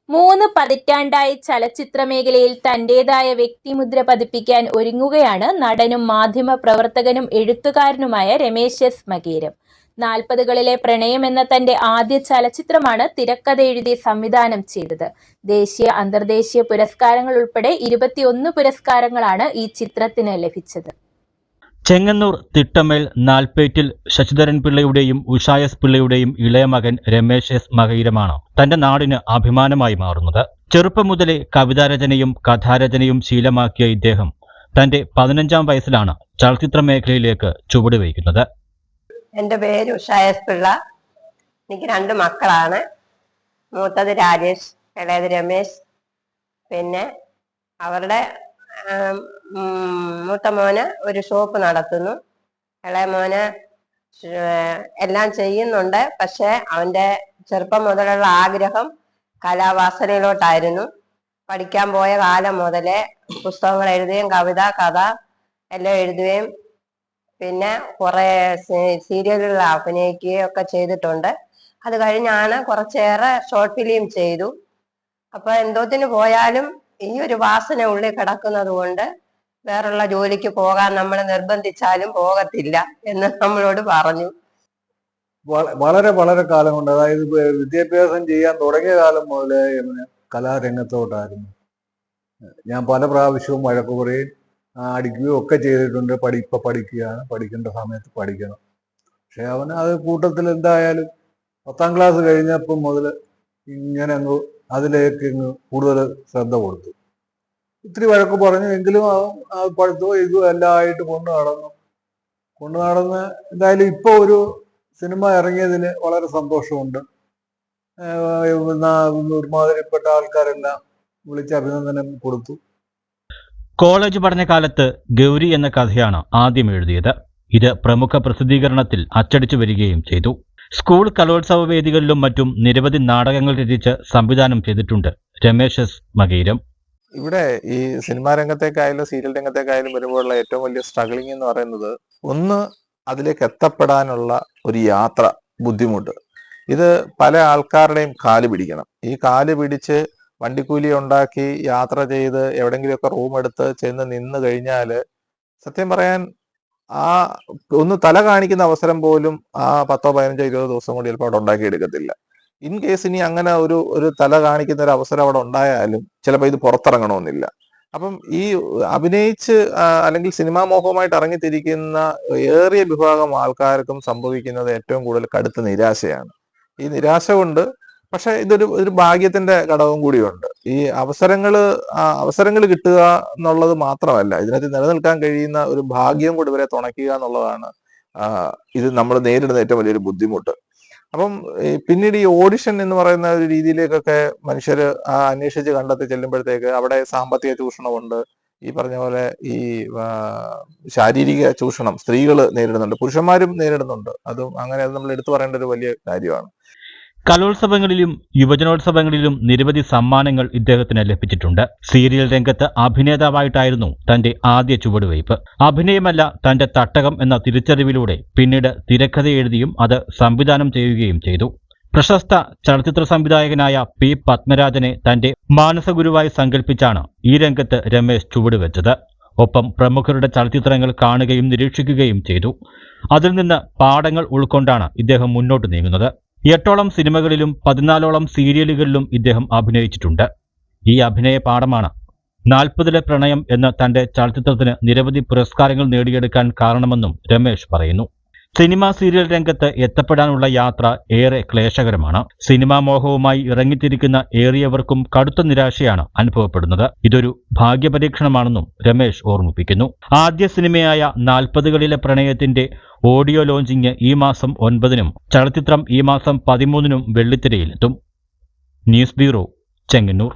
3 പതിറ്റാണ്ടായി ചലച്ചിത്രമേഖലയിൽ തന്റേതായ വ്യക്തിമുദ്ര പതിപ്പിക്കാൻ ഒരുങ്ങുകയാണ് നടനും മാധ്യമപ്രവർത്തകനും എഴുത്തുകാരനുമായ രമേശ് എസ് മകേരം. 40കളിലെ പ്രണയം എന്ന തന്റെ ആദ്യ ചലച്ചിത്രമാണ് തിരക്കഥ എഴുതി സംവിധാനം ചെയ്തത്. ദേശീയ, അന്തർദേശീയ പുരസ്കാരങ്ങൾ ഉൾപ്പെടെ 21 പുരസ്കാരങ്ങളാണ് ഈ ചിത്രത്തിന് ലഭിച്ചത്. ചെങ്ങന്നൂർ തിട്ടമേൽ നാൽപ്പേറ്റിൽ ശശിധരൻ പിള്ളയുടെയും ഉഷ എസ് പിള്ളയുടെയും ഇളയ മകൻ രമേശ് എസ് മകയിരമാണ് തന്റെ നാടിന് അഭിമാനമായി മാറുന്നത്. ചെറുപ്പം മുതലേ കവിതാരചനയും കഥാരചനയും ശീലമാക്കിയ ഇദ്ദേഹം തന്റെ 15ാം വയസ്സിലാണ് ചലച്ചിത്ര മേഖലയിലേക്ക് ചുവടുവയ്ക്കുന്നത്. എൻ്റെ പേര് ഉഷ എസ് പിള്ള. എനിക്ക് 2 മക്കളാണ്. മൂത്തത് രാജേഷ്, ഇളയത് രമേശ്. പിന്നെ അവരുടെ മൂത്ത മോന് ഒരു ഷോപ്പ് നടത്തുന്നു. ഇളയ മോന് എല്ലാം ചെയ്യുന്നുണ്ട്. പക്ഷെ അവന്റെ ചെറുപ്പം മുതലുള്ള ആഗ്രഹം കലാവാസനയിലോട്ടായിരുന്നു. പഠിക്കാൻ പോയ കാലം മുതലേ പുസ്തകങ്ങൾ എഴുതുകയും കവിത, കഥ എല്ലാം എഴുതുകയും പിന്നെ കുറെ സീരിയലുകളിൽ അഭിനയിക്കുകയും ഒക്കെ ചെയ്തിട്ടുണ്ട്. അത് കഴിഞ്ഞാണ് കുറച്ചേറെ ഷോർട്ട് ഫിലിം ചെയ്തു. അപ്പൊ എന്തോത്തിന് പോയാലും ഈ ഒരു വാസന ഉള്ളിൽ കിടക്കുന്നത് കൊണ്ട് വേറുള്ള ജോലിക്ക് പോകാൻ നമ്മൾ നിർബന്ധിച്ചാലും പോകത്തില്ല എന്ന് നമ്മളോട് പറഞ്ഞു. വളരെ വളരെ കാലം കൊണ്ട്, അതായത് വിദ്യാഭ്യാസം ചെയ്യാൻ തുടങ്ങിയ കാലം മുതലേ കലാരംഗത്തോട്ടായിരുന്നു. ഞാൻ പല പ്രാവശ്യവും വഴക്ക് പറയുകയും അടിക്കുകയും ഒക്കെ ചെയ്തിട്ടുണ്ട്. ഇപ്പൊ പഠിക്കുകയാണ്, പഠിക്കേണ്ട സമയത്ത് പഠിക്കണം. പക്ഷെ അവന് അത് കൂട്ടത്തിൽ എന്തായാലും 10ാം ക്ലാസ് കഴിഞ്ഞപ്പം മുതൽ ഇങ്ങനെ അതിലേക്ക് കൂടുതൽ ശ്രദ്ധ കൊടുത്തു. ഇത്തിരി വഴക്ക് പറഞ്ഞു എങ്കിലും പഠിത്തവും ഇതും എല്ലാം ആയിട്ട് കൊണ്ടു നടന്ന് എന്തായാലും ഇപ്പൊ ഒരു സിനിമ ഇറങ്ങിയതിൽ വളരെ സന്തോഷമുണ്ട്. ഒരുമാതിരിപ്പെട്ട ആൾക്കാരെല്ലാം വിളിച്ച് അഭിനന്ദനം കൊടുത്തു. കോളേജ് പഠനകാലത്ത് ഗൗരി എന്ന കഥയാണ് ആദ്യം എഴുതിയത്. ഇത് പ്രമുഖ പ്രസിദ്ധീകരണത്തിൽ അച്ചടിച്ചു വരികയും ചെയ്തു. സ്കൂൾ കലോത്സവ വേദികളിലും മറ്റും നിരവധി നാടകങ്ങൾ രചിച്ച് സംവിധാനം ചെയ്തിട്ടുണ്ട് രമേശ് എസ് മകയിരം. ഇവിടെ ഈ സിനിമാ രംഗത്തേക്കായാലും സീരിയൽ രംഗത്തേക്കായാലും വരുമ്പോഴുള്ള ഏറ്റവും വലിയ സ്ട്രഗിളിംഗ് എന്ന് പറയുന്നത്, ഒന്ന് അതിലേക്ക് എത്തപ്പെടാനുള്ള ഒരു യാത്ര ബുദ്ധിമുട്ട്. ഇത് പല ആൾക്കാരുടെയും കാല് പിടിക്കണം. ഈ കാല് പിടിച്ച് വണ്ടിക്കൂലി ഉണ്ടാക്കി യാത്ര ചെയ്ത് എവിടെങ്കിലുമൊക്കെ റൂം എടുത്ത് ചെന്ന് നിന്ന് കഴിഞ്ഞാൽ സത്യം പറയാൻ ആ ഒന്ന് തല കാണിക്കുന്ന അവസരം പോലും ആ 10, 15, 20 ദിവസം കൊണ്ട് ചിലപ്പോൾ അവിടെ ഉണ്ടാക്കിയെടുക്കത്തില്ല. ഇൻ കേസ് ഇനി അങ്ങനെ ഒരു തല കാണിക്കുന്ന ഒരു അവസരം അവിടെ ഉണ്ടായാലും ചിലപ്പോൾ ഇത് പുറത്തിറങ്ങണമെന്നില്ല. അപ്പം ഈ അഭിനയിച്ച് അല്ലെങ്കിൽ സിനിമാ മോഹവുമായിട്ട് ഇറങ്ങിത്തിരിക്കുന്ന ഏറിയ വിഭാഗം ആൾക്കാർക്കും സംഭവിക്കുന്നത് ഏറ്റവും കൂടുതൽ കടുത്ത നിരാശയാണ്. ഈ നിരാശ കൊണ്ട്, പക്ഷെ ഒരു ഭാഗ്യത്തിന്റെ ഘടകം കൂടിയുണ്ട്. ഈ അവസരങ്ങൾ കിട്ടുക എന്നുള്ളത് മാത്രമല്ല, ഇതിനകത്ത് നിലനിൽക്കാൻ കഴിയുന്ന ഒരു ഭാഗ്യം കൂടി ഇവരെ തുണയ്ക്കുക എന്നുള്ളതാണ് ഇത് നമ്മൾ നേരിടുന്ന ഏറ്റവും വലിയൊരു ബുദ്ധിമുട്ട്. അപ്പം പിന്നീട് ഈ ഓഡിഷൻ എന്ന് പറയുന്ന ഒരു രീതിയിലേക്കൊക്കെ മനുഷ്യർ അന്വേഷിച്ച് കണ്ടെത്തി ചെല്ലുമ്പോഴത്തേക്ക് അവിടെ സാമ്പത്തിക ചൂഷണമുണ്ട്. ഈ പറഞ്ഞ പോലെ ഈ ശാരീരിക ചൂഷണം സ്ത്രീകൾ നേരിടുന്നുണ്ട്, പുരുഷന്മാരും നേരിടുന്നുണ്ട്. അതും അങ്ങനെ അത് നമ്മൾ എടുത്തു പറയേണ്ട ഒരു വലിയ കാര്യമാണ്. കലോത്സവങ്ങളിലും യുവജനോത്സവങ്ങളിലും നിരവധി സമ്മാനങ്ങൾ ഇദ്ദേഹത്തിന് ലഭിച്ചിട്ടുണ്ട്. സീരിയൽ രംഗത്ത് അഭിനേതാവായിട്ടായിരുന്നു തന്റെ ആദ്യ ചുവടുവയ്പ്. അഭിനയമല്ല തന്റെ തട്ടകം എന്ന തിരിച്ചറിവിലൂടെ പിന്നീട് തിരക്കഥ എഴുതിയും അത് സംവിധാനം ചെയ്യുകയും ചെയ്തു. പ്രശസ്ത ചലച്ചിത്ര സംവിധായകനായ പി പത്മരാജനെ തന്റെ മാനസഗുരുവായി സങ്കല്പിച്ചാണ് ഈ രംഗത്ത് രമേശ് ചുവടുവെച്ചത്. ഒപ്പം പ്രമുഖരുടെ ചലച്ചിത്രങ്ങൾ കാണുകയും നിരീക്ഷിക്കുകയും ചെയ്തു. അതിൽ നിന്ന് പാഠങ്ങൾ ഉൾക്കൊണ്ടാണ് ഇദ്ദേഹം മുന്നോട്ട് നീങ്ങുന്നത്. 8ഓളം സിനിമകളിലും 14ഓളം സീരിയലുകളിലും ഇദ്ദേഹം അഭിനയിച്ചിട്ടുണ്ട്. ഈ അഭിനയ പാഠമാണ് 40ലെ പ്രണയം എന്ന തന്റെ ചലച്ചിത്രത്തിന് നിരവധി പുരസ്കാരങ്ങൾ നേടിയെടുക്കാൻ കാരണമെന്നും രമേശ് പറയുന്നു. സിനിമാ സീരിയൽ രംഗത്ത് എത്തപ്പെടാനുള്ള യാത്ര ഏറെ ക്ലേശകരമാണ്. സിനിമാ മോഹവുമായി ഇറങ്ങിത്തിരിക്കുന്ന ഏറിയവർക്കും കടുത്ത നിരാശയാണ് അനുഭവപ്പെടുന്നത്. ഇതൊരു ഭാഗ്യപരീക്ഷണമാണെന്നും രമേശ് ഓർമ്മിപ്പിക്കുന്നു. ആദ്യ സിനിമയായ 40കളിലെ പ്രണയത്തിന്റെ ഓഡിയോ ലോഞ്ചിങ് ഈ മാസം 9-നും ചലച്ചിത്രം ഈ മാസം 13-നും വെള്ളിത്തിരയിലെത്തും. News bureau, Chengannur.